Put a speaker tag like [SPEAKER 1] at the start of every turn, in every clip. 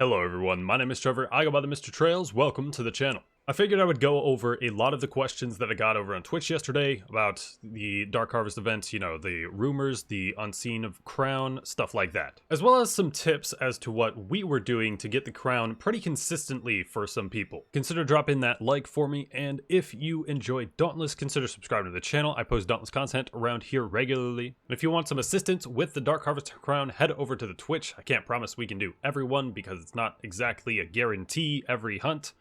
[SPEAKER 1] Hello everyone, my name is Trevor, I go by TheMrTrails, welcome to the channel. I figured I would go over a lot of the questions that I got over on Twitch yesterday about the Dark Harvest event, you know, the rumors, the unseen of crown, stuff like that. As well as some tips as to what we were doing to get the crown pretty consistently for some people. Consider dropping that like for me, and if you enjoy Dauntless, consider subscribing to the channel. I post Dauntless content around here regularly. And if you want some assistance with the Dark Harvest crown, head over to the Twitch. I can't promise we can do everyone because it's not exactly a guarantee every hunt,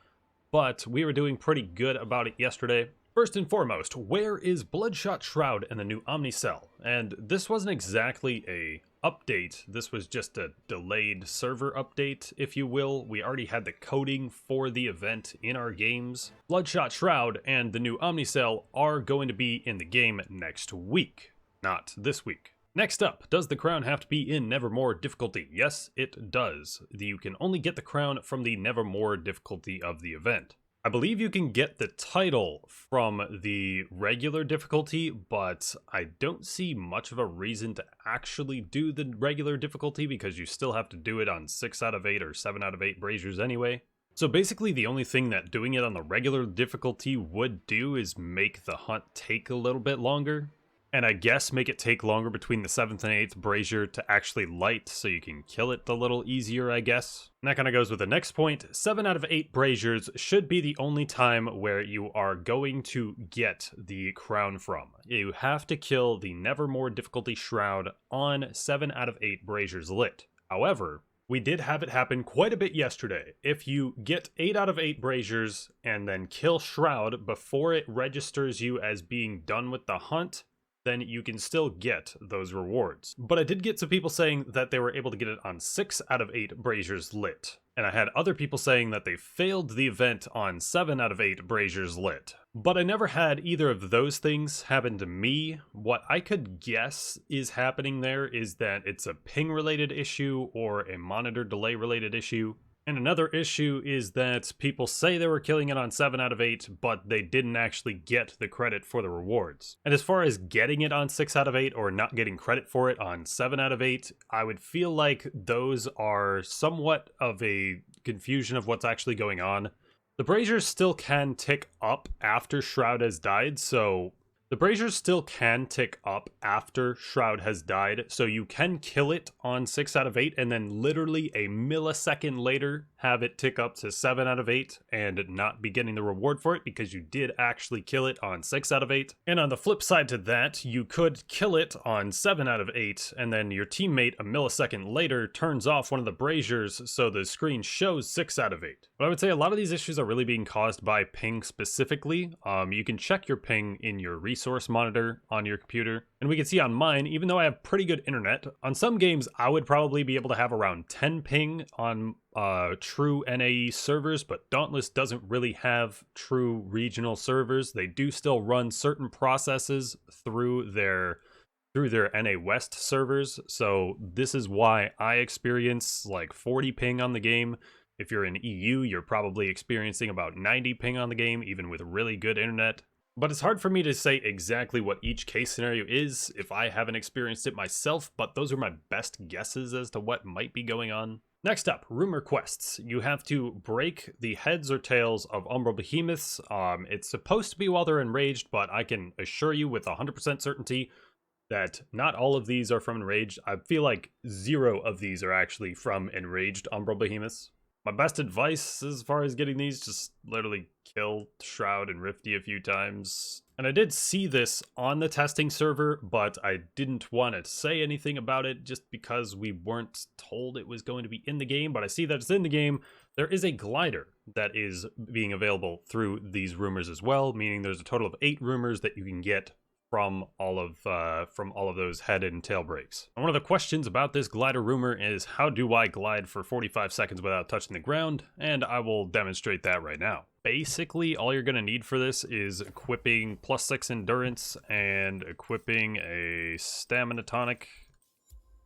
[SPEAKER 1] but we were doing pretty good about it yesterday. First and foremost, where is Bloodshot Shroud and the new Omnicell? And this wasn't exactly a update, this was just a delayed server update, if you will. We already had the coding for the event in our games. Bloodshot Shroud and the new Omnicell are going to be in the game next week, not this week. Next up, does the crown have to be in Nevermore difficulty? Yes, it does. You can only get the crown from the Nevermore difficulty of the event. I believe you can get the title from the regular difficulty, but I don't see much of a reason to actually do the regular difficulty because you still have to do it on 6 out of 8 or 7 out of 8 braziers anyway. So basically the only thing that doing it on the regular difficulty would do is make the hunt take a little bit longer. And I guess make it take longer between the 7th and 8th brazier to actually light so you can kill it a little easier, I guess. And that kind of goes with the next point. 7 out of 8 braziers should be the only time where you are going to get the crown from. You have to kill the Nevermore difficulty Shroud on 7 out of 8 braziers lit. However, we did have it happen quite a bit yesterday. If you get 8 out of 8 braziers and then kill Shroud before it registers you as being done with the hunt, then you can still get those rewards. But I did get some people saying that they were able to get it on 6 out of 8 braziers lit. And I had other people saying that they failed the event on 7 out of 8 braziers lit. But I never had either of those things happen to me. What I could guess is happening there is that it's a ping related issue or a monitor delay related issue. And another issue is that people say they were killing it on 7 out of 8, but they didn't actually get the credit for the rewards. And as far as getting it on 6 out of 8 or not getting credit for it on 7 out of 8, I would feel like those are somewhat of a confusion of what's actually going on. The braziers still can tick up after Shroud has died, so the braziers still can tick up after Shroud has died, so you can kill it on 6 out of 8 and then literally a millisecond later have it tick up to 7 out of 8 and not be getting the reward for it because you did actually kill it on 6 out of 8. And on the flip side to that, you could kill it on 7 out of 8 and then your teammate a millisecond later turns off one of the braziers so the screen shows 6 out of 8. But I would say a lot of these issues are really being caused by ping specifically. You can check your ping in your resource monitor on your computer, and we can see on mine, even though I have pretty good internet, on some games I would probably be able to have around 10 ping on true NAE servers, but Dauntless doesn't really have true regional servers. They do still run certain processes through their NA West servers, so this is why I experience like 40 ping on the game. If you're in EU, you're probably experiencing about 90 ping on the game, even with really good internet. But it's hard for me to say exactly what each case scenario is if I haven't experienced it myself, but those are my best guesses as to what might be going on. Next up, rumor quests. You have to break the heads or tails of Umbral Behemoths. It's supposed to be while they're enraged, but I can assure you with 100% certainty that not all of these are from enraged. I feel like 0 of these are actually from enraged Umbral Behemoths. My best advice as far as getting these, just literally kill Shroud and Rifty a few times. And I did see this on the testing server, but I didn't want to say anything about it just because we weren't told it was going to be in the game, but I see that it's in the game. There is a glider that is being available through these rumors as well, meaning there's a total of 8 rumors that you can get from all of those head and tail breaks. And one of the questions about this glider rumor is, how do I glide for 45 seconds without touching the ground? And I will demonstrate that right now. Basically, all you're going to need for this is equipping +6 endurance and equipping a stamina tonic,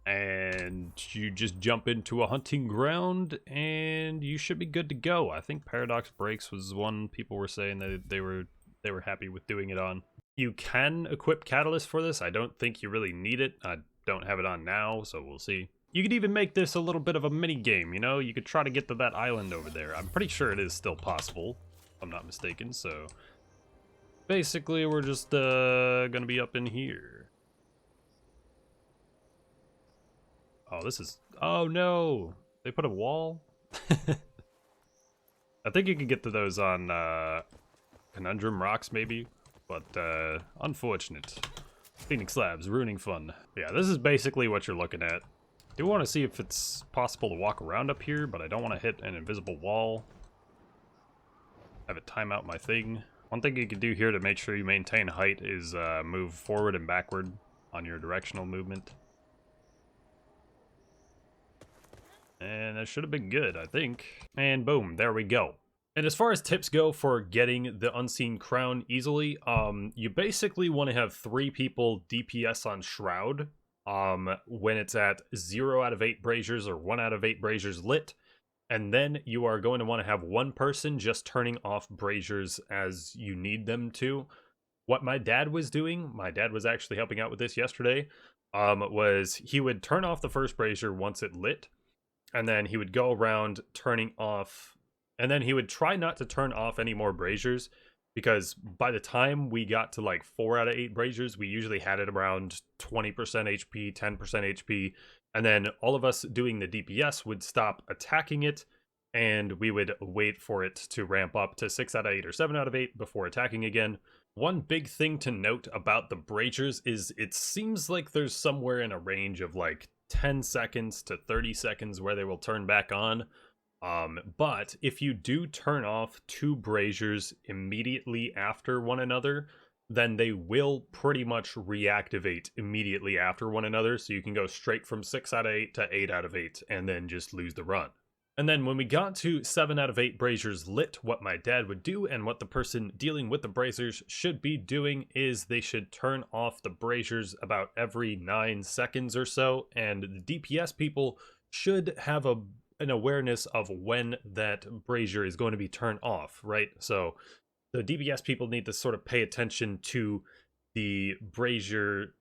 [SPEAKER 1] and you just jump into a hunting ground and you should be good to go. I think Paradox Breaks was one people were saying that they were happy with doing it on. You can equip Catalyst for this. I don't think you really need it. I don't have it on now, so we'll see. You could even make this a little bit of a mini game, you know? You could try to get to that island over there. I'm pretty sure it is still possible, if I'm not mistaken, so... Basically, we're just gonna be up in here. Oh, this is... Oh, no! They put a wall? I think you can get to those on Conundrum Rocks, maybe. But, unfortunate. Phoenix Labs, ruining fun. Yeah, this is basically what you're looking at. I do want to see if it's possible to walk around up here, but I don't want to hit an invisible wall. Have it time out my thing. One thing you can do here to make sure you maintain height is move forward and backward on your directional movement. And that should have been good, I think. And boom, there we go. And as far as tips go for getting the Unseen Crown easily, you basically want to have 3 people DPS on Shrowd when it's at 0 out of 8 braziers or 1 out of 8 braziers lit. And then you are going to want to have 1 person just turning off braziers as you need them to. What my dad was doing, my dad was actually helping out with this yesterday, was he would turn off the first brazier once it lit, and then he would go around turning off, and then he would try not to turn off any more braziers, because by the time we got to like 4 out of 8 braziers, we usually had it around 20% HP, 10% HP, and then all of us doing the DPS would stop attacking it, and we would wait for it to ramp up to 6 out of 8 or 7 out of 8 before attacking again. One big thing to note about the braziers is it seems like there's somewhere in a range of like 10 seconds to 30 seconds where they will turn back on. But if you do turn off 2 braziers immediately after one another, then they will pretty much reactivate immediately after one another, so you can go straight from 6 out of 8 to 8 out of 8 and then just lose the run. And then when we got to 7 out of 8 braziers lit, what my dad would do and what the person dealing with the braziers should be doing is they should turn off the braziers about every 9 seconds or so, and the DPS people should have an awareness of when that brazier is going to be turned off, right? So the DPS people need to sort of pay attention to the brazier,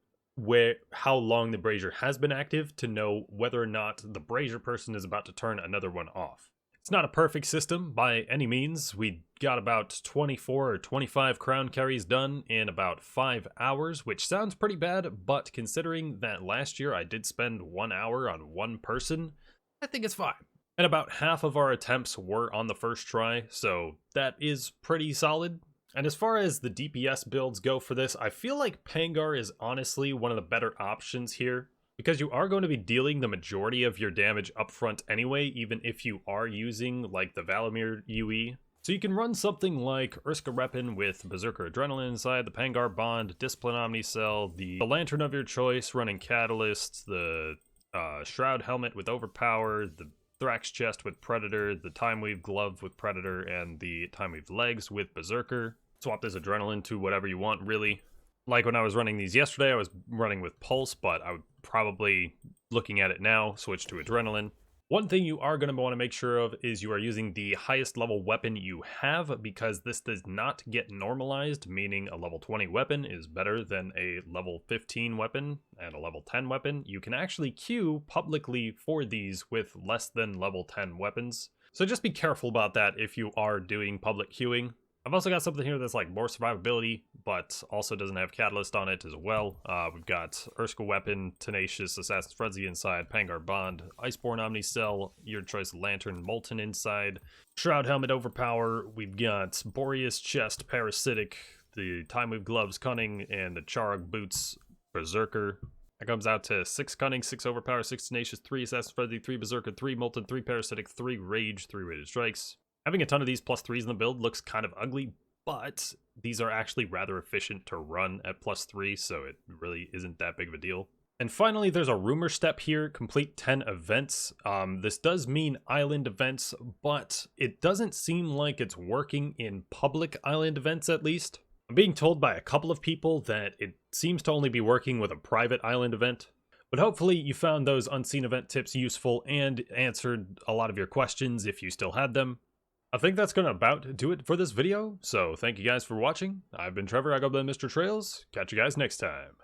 [SPEAKER 1] how long the brazier has been active, to know whether or not the brazier person is about to turn another one off. It's not a perfect system by any means. We got about 24 or 25 crown carries done in about 5 hours, which sounds pretty bad, but considering that last year I did spend 1 hour on 1 person, I think it's fine. And about half of our attempts were on the first try, so that is pretty solid. And as far as the DPS builds go for this, I feel like Pangar is honestly one of the better options here, because you are going to be dealing the majority of your damage up front anyway, even if you are using like the Valamir UE. So you can run something like Urska Reppin with Berserker Adrenaline inside, the Pangar Bond, Discipline Omnicell, the Lantern of your choice running Catalyst, the Shroud Helmet with Overpower, the Thrax Chest with Predator, the Time Weave Glove with Predator, and the Time Weave Legs with Berserker. Swap this Adrenaline to whatever you want, really. Like when I was running these yesterday, I was running with Pulse, but I would probably, looking at it now, switch to Adrenaline. One thing you are going to want to make sure of is you are using the highest level weapon you have, because this does not get normalized, meaning a level 20 weapon is better than a level 15 weapon and a level 10 weapon. You can actually queue publicly for these with less than level 10 weapons. So just be careful about that if you are doing public queuing. I've also got something here that's like more survivability, but also doesn't have Catalyst on it as well. We've got Urska Weapon, Tenacious, Assassin's Frenzy inside, Pangar Bond, Iceborne Omnicell, your choice Lantern, Molten inside, Shroud Helmet Overpower, we've got Boreas Chest, Parasitic, the Time Weave Gloves, Cunning, and the Charog Boots, Berserker. That comes out to 6 Cunning, 6 Overpower, 6 Tenacious, 3 Assassin's Frenzy, 3 Berserker, 3 Molten, 3 Parasitic, 3 Rage, 3 Rated Strikes. Having a ton of these +3s in the build looks kind of ugly, but these are actually rather efficient to run at +3, so it really isn't that big of a deal. And finally, there's a rumor step here, complete 10 events. This does mean island events, but it doesn't seem like it's working in public island events, at least. I'm being told by a couple of people that it seems to only be working with a private island event. But hopefully you found those unseen event tips useful and answered a lot of your questions if you still had them. I think that's going to about do it for this video, so thank you guys for watching. I've been Trevor, I go by TheMrTrails. Catch you guys next time.